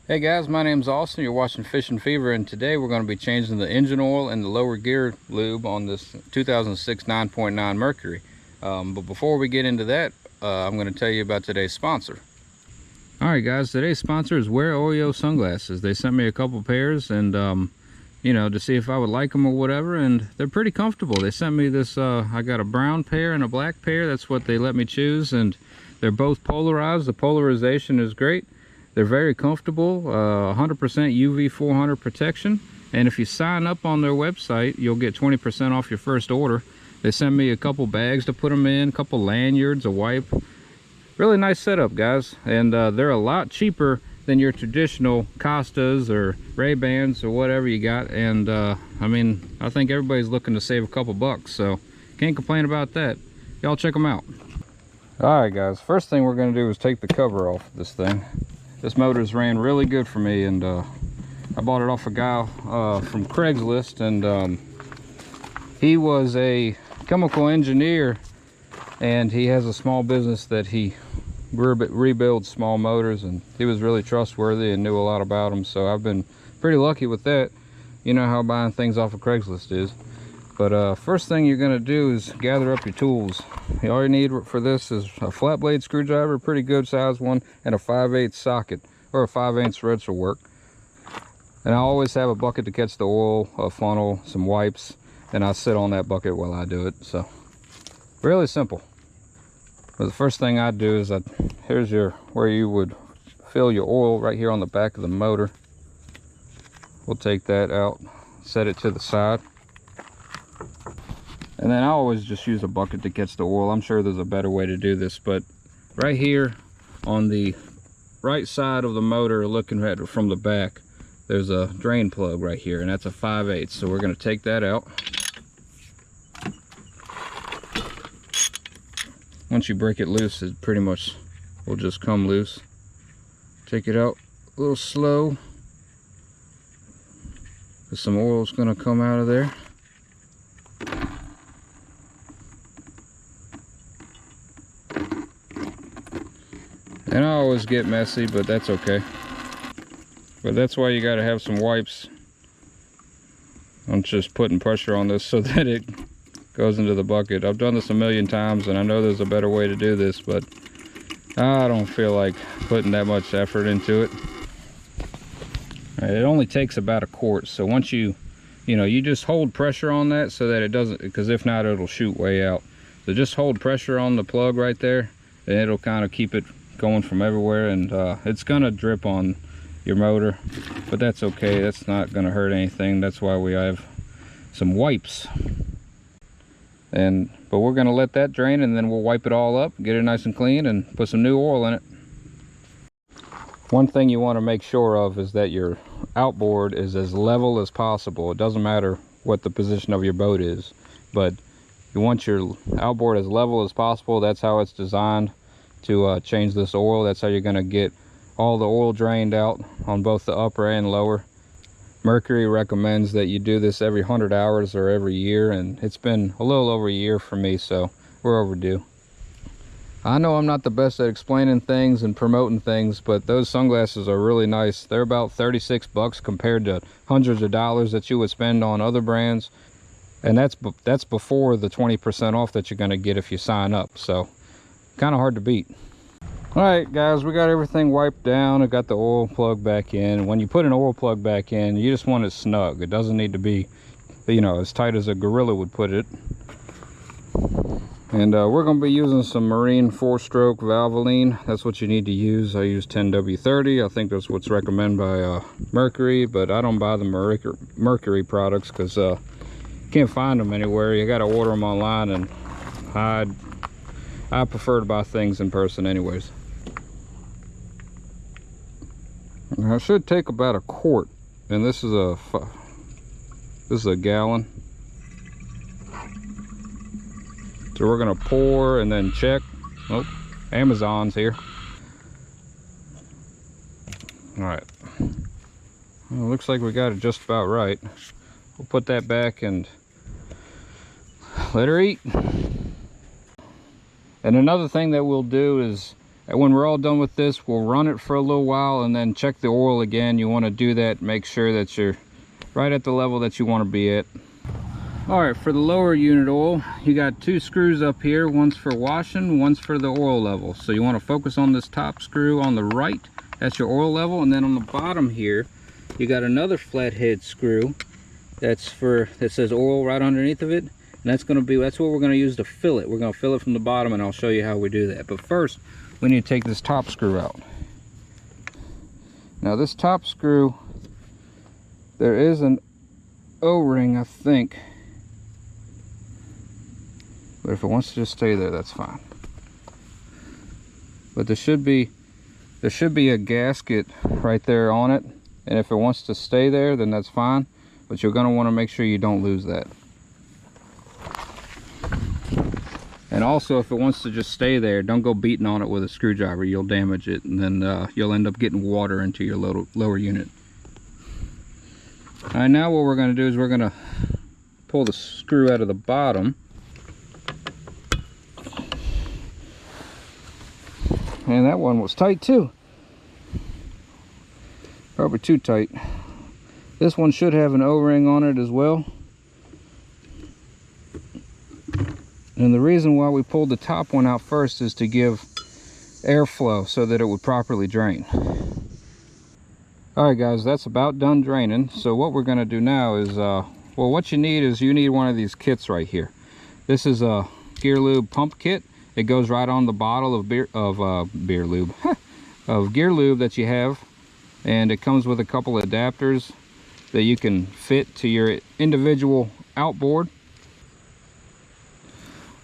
Hey guys, my name's Austin. You're watching Fishing Fever, and today we're going to be changing the engine oil and the lower gear lube on this 2006 9.9 Mercury. But before we get into that, I'm going to tell you about today's sponsor. Alright guys, today's sponsor is Wear Oreo sunglasses. They sent me a couple pairs and you know, to see if I would like them or whatever, and they're pretty comfortable. They sent me this, I got a brown pair and a black pair. That's what they let me choose, and they're both polarized. The polarization is great. They're very comfortable, 100% UV 400 protection, and if you sign up on their website, you'll get 20% off your first order. They sent me a couple bags to put them in, a couple lanyards, a wipe. Really nice setup, guys, and they're a lot cheaper than your traditional Costas or Ray-Bans or whatever you got, and I mean, I think everybody's looking to save a couple bucks, so can't complain about that. Y'all check them out. Alright guys, first thing we're going to do is take the cover off this thing. This motor's ran really good for me, and I bought it off a guy from Craigslist, and he was a chemical engineer, and he has a small business that he rebuilds small motors, and he was really trustworthy and knew a lot about them, so I've been pretty lucky with that. You know how buying things off of Craigslist is. But first thing you're going to do is gather up your tools. All you need for this is a flat blade screwdriver, pretty good size one, and a 5/8 socket, or a 5/8 threads will work. And I always have a bucket to catch the oil, a funnel, some wipes, and I sit on that bucket while I do it. So really simple. But the first thing I do is here's where you would fill your oil, right here on the back of the motor. We'll take that out, set it to the side. And then I always just use a bucket to catch the oil. I'm sure there's a better way to do this, but right here on the right side of the motor, looking at it from the back, there's a drain plug right here, and that's a 5/8. So we're going to take that out. Once you break it loose, it pretty much will just come loose. Take it out a little slow, because some oil is going to come out of there. And I always get messy, but that's okay. But that's why you got to have some wipes. I'm just putting pressure on this so that it goes into the bucket. I've done this a million times, and I know there's a better way to do this, but I don't feel like putting that much effort into it. All right, it only takes about a quart, so once you just hold pressure on that so that it doesn't, because if not, it'll shoot way out. So just hold pressure on the plug right there, and it'll kind of keep it going from everywhere, and it's gonna drip on your motor, but that's okay. That's not gonna hurt anything. That's why we have some wipes. But we're gonna let that drain, and then we'll wipe it all up, get it nice and clean, and put some new oil in it. One thing you want to make sure of is that your outboard is as level as possible. It doesn't matter what the position of your boat is, but you want your outboard as level as possible. That's how it's designed to change this oil. That's how you're going to get all the oil drained out on both the upper and lower. Mercury recommends that you do this every 100 hours or every year, and it's been a little over a year for me, so we're overdue. I know I'm not the best at explaining things and promoting things, but those sunglasses are really nice. They're about 36 bucks compared to hundreds of dollars that you would spend on other brands, and that's before the 20% off that you're going to get if you sign up. So kind of hard to beat. All right guys, we got everything wiped down. I got the oil plug back in. When you put an oil plug back in, you just want it snug. It doesn't need to be, as tight as a gorilla would put it. And we're going to be using some Marine 4-stroke Valvoline. That's what you need to use. I use 10W30. I think that's what's recommended by Mercury, but I don't buy the Mercury products because you can't find them anywhere. You got to order them online, and I prefer to buy things in person anyways. Now, it should take about a quart, and this is a gallon. So we're gonna pour and then check. Oh, Amazon's here. All right. Well, looks like we got it just about right. We'll put that back and let her eat. And another thing that we'll do is And when we're all done with this, we'll run it for a little while and then check the oil again. You want to do that, make sure that you're right at the level that you want to be at. All right, for the lower unit oil, you got 2 screws up here. One's for washing, one's for the oil level. So you want to focus on this top screw on the right. That's your oil level. And then on the bottom here, you got another flathead screw that says oil right underneath of it. And that's what we're going to use to fill it. We're going to fill it from the bottom, and I'll show you how we do that. But first, we need to take this top screw out. Now this top screw, there is an O-ring, I think. But if it wants to just stay there, that's fine. But there should be a gasket right there on it. And if it wants to stay there, then that's fine. But you're going to want to make sure you don't lose that. And also, if it wants to just stay there, don't go beating on it with a screwdriver. You'll damage it, and then you'll end up getting water into your lower unit. All right, now what we're going to do is we're going to pull the screw out of the bottom. And that one was tight too. Probably too tight. This one should have an O-ring on it as well. And the reason why we pulled the top one out first is to give airflow so that it would properly drain. All right guys, that's about done draining. So what we're going to do now is, well, what you need one of these kits right here. This is a gear lube pump kit. It goes right on the bottle of gear lube that you have, and it comes with a couple of adapters that you can fit to your individual outboard.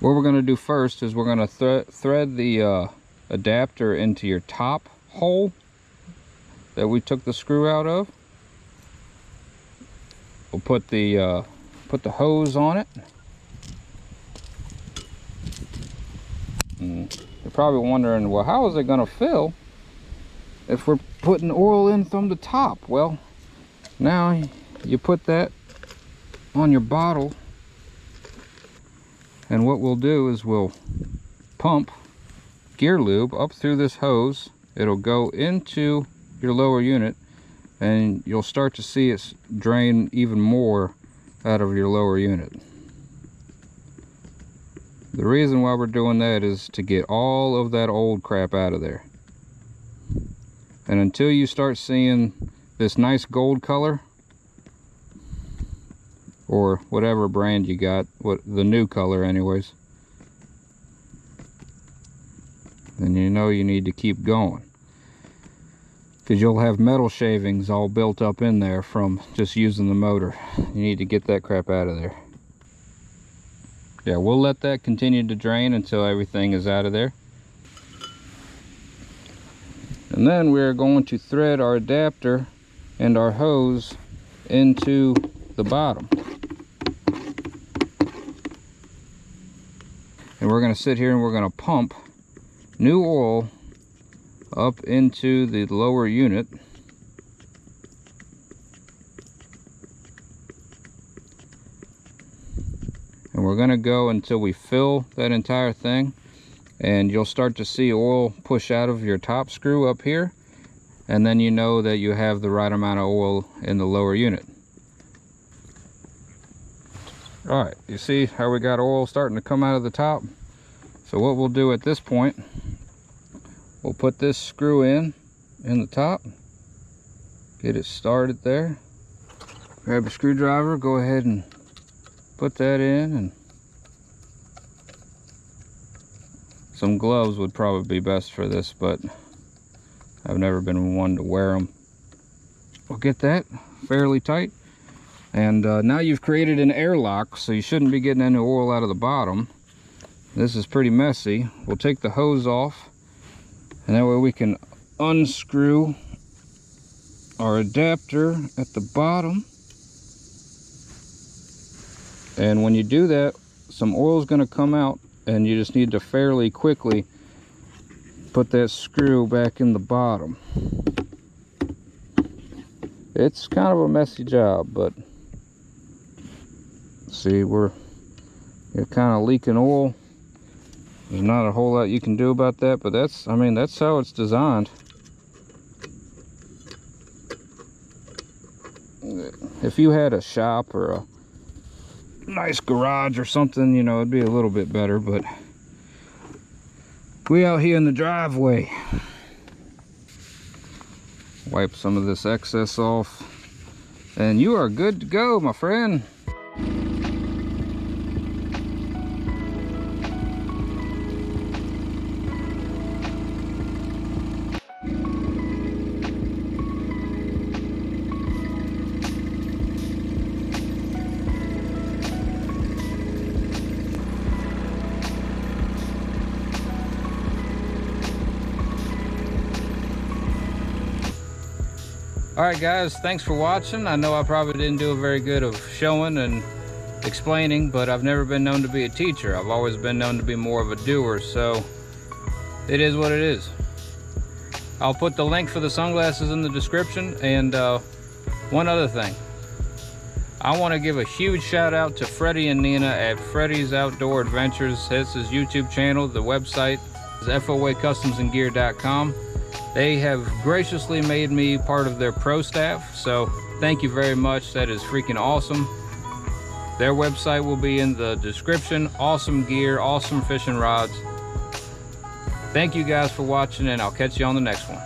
What we're going to do first is we're going to thread the adapter into your top hole that we took the screw out of. We'll put the hose on it. You're probably wondering, well, how is it going to fill if we're putting oil in from the top? Well, now you put that on your bottle, and what we'll do is we'll pump gear lube up through this hose. It'll go into your lower unit, and you'll start to see it drain even more out of your lower unit. The reason why we're doing that is to get all of that old crap out of there. And until you start seeing this nice gold color, or whatever brand you got, the new color anyways, then you know you need to keep going. Because you'll have metal shavings all built up in there from just using the motor. You need to get that crap out of there. Yeah, we'll let that continue to drain until everything is out of there. And then we're going to thread our adapter and our hose into the bottom. And we're going to sit here and we're going to pump new oil up into the lower unit. And we're going to go until we fill that entire thing, and you'll start to see oil push out of your top screw up here, and then you know that you have the right amount of oil in the lower unit. All right, you see how we got oil starting to come out of the top? So what we'll do at this point, we'll put this screw in the top, get it started there, grab a screwdriver, go ahead and put that in, and some gloves would probably be best for this, but I've never been one to wear them. We'll get that fairly tight, and now you've created an airlock, so you shouldn't be getting any oil out of the bottom. This is pretty messy. We'll take the hose off, and that way we can unscrew our adapter at the bottom. And when you do that, some oil is going to come out, and you just need to fairly quickly put that screw back in the bottom. It's kind of a messy job, but see, you're kind of leaking oil. There's not a whole lot you can do about that, but that's, I mean, that's how it's designed. If you had a shop or a nice garage or something, you know, it'd be a little bit better, but we out here in the driveway. Wipe some of this excess off, and you are good to go, my friend. Alright guys, thanks for watching. I know I probably didn't do a very good of showing and explaining, but I've never been known to be a teacher. I've always been known to be more of a doer, so it is what it is. I'll put the link for the sunglasses in the description, and one other thing. I want to give a huge shout out to Freddie and Nina at Freddie's Outdoor Adventures. It's his YouTube channel. The website is foacustomsandgear.com. They have graciously made me part of their pro staff, so thank you very much. That is freaking awesome. Their website will be in the description. Awesome gear, awesome fishing rods. Thank you guys for watching, and I'll catch you on the next one.